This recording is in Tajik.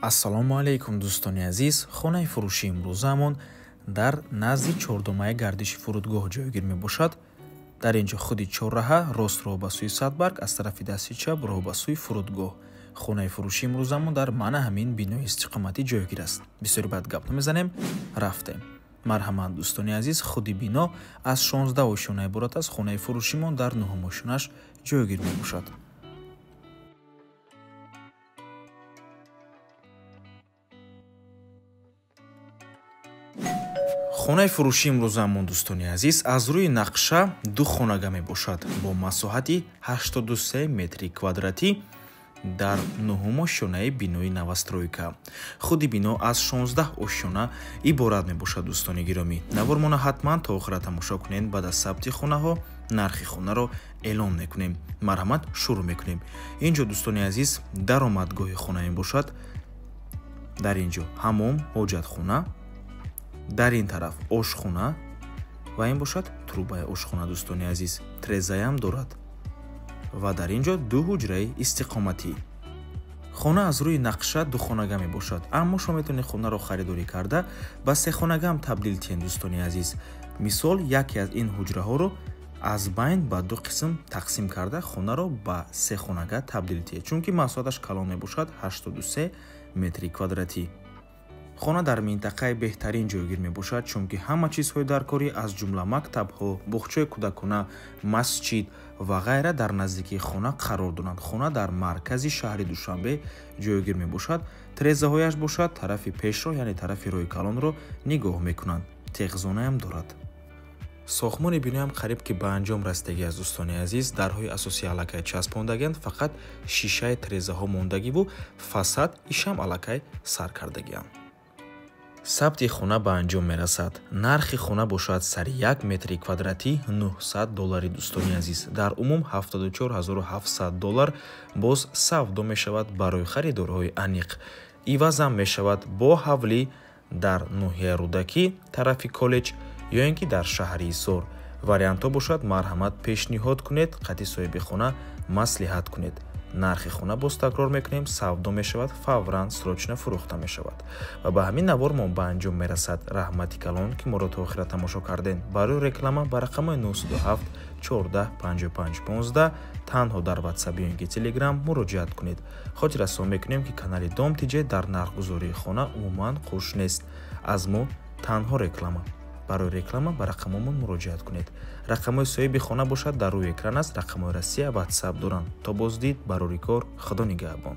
ассалому алайкум дӯстони азиз, хонаи фурӯши имрӯзаамон дар назди чордумаи гардиши фурудгоҳ ҷойгир мебошад. дар ин ҷо худи чорраҳа рост роҳ ба сӯи Садбарг, аз тарафи дасти чап роҳ ба сӯи фурудгоҳ. хонаи фурӯши имрӯзаамон дар мана ҳамин бинои истиқоматӣ ҷойгир аст. бисёре баъд гап намезанем, рафтем. марҳамат дӯстони азиз, худи бино аз 16 ошёна иборат аст. хонаи фурӯшимон дар 9 ошёнаш ҷойгир мебошад. хонаи фурӯши имрӯзаамон дӯстони азиз аз рӯи нақша ду хонага мебошад бо масоҳати 83 метри квадратӣ дар 9 ошёнаи бинои новостройка. худи бино аз 16 ошёна иборат мебошад. дӯстони гиромӣ, навормона ҳатман то охира тамошо кунед. баъд аз сабти хонаҳо нархи хонаро эълон мекунем. марҳамат, шурӯъ мекунем. ин ҷо дӯстони азиз даромадгоҳи хона мебошад. дар ин ҷо ҳаммом, ҳоҷатхона, дар ин тараф ошхона ва ин бошад трубаи ошхона. дӯстони азиз, трезаям дорад ва дар ин ҷо ду ҳуҷраи истиқоматӣ. хона аз рӯи нақша ду хонага мебошад, аммо шумо метавонед хонаро харидорӣ карда ба сехонагам табдил диҳед. дӯстони азиз, мисол яке аз ин ҳуҷраҳоро аз байн ба ду қисм тақсим карда хонаро ба сехонага табдил диҳед, чунки масоҳаташ калон мебошад 83 метри квадратӣ. хона дар минтақаи беҳтарин ҷойгир мебошад, чунки ҳама чизҳои даркорӣ аз ҷумла мактабҳо, буғчаи кӯдакона, масҷид ва ғайра дар наздикии хона қарор доранд. хона дар маркази шаҳри Душанбе ҷойгир мебошад. трезаҳояш бошад тарафи пешроҳ, яъне тарафи роҳи калонро нигоҳ мекунанд. теғзонаам дорад. сохтмони биноям қариб ки ба анҷом расидагӣ аст. дӯстони азиз, дарҳои асосӣ аллакай часпондагианд, фақат шишаи трезаҳо мондагиву фасад ишам аллакай сар кардагианд. сабти хона ба анҷом мерасад. нархи хона бошад сари 1 метри квадратӣ $900. дӯстони азиз, дар умум $74700 боз савдо мешавад барои харидорҳои аниқ. ивазам мешавад бо ҳавлӣ дар ноҳияи Рӯдакӣ тарафи коллеҷ ё ин ки дар шаҳри Ҳисор. вариантҳо бошад, марҳамат пешниҳод кунед, қадди соҳиби хона маслиҳат кунед. нархи хона боз такрор мекунем, савдо мешавад, фавран срочно фурӯхта мешавад. ва ба ҳамин навор мо ба анҷом мерасад. раҳмати калон ки моро то охира тамошо карден. барои реклама ба рақамои 927 14 55 15 танҳо дар WhatsApp ё ин ки Telegram муроҷиат кунед. хотир расон мекунем ки канали Дом Тиҷе дар нархгузории хона умуман хуш нест. аз мо танҳо реклама. барои реклама ба рақамомон муроҷиат кунед. рақамои соҳиби хона бошад дар рӯи экран аст. рақамои Россия WhatsApp доранд. то боздид, барори кор, худо нигаҳбон.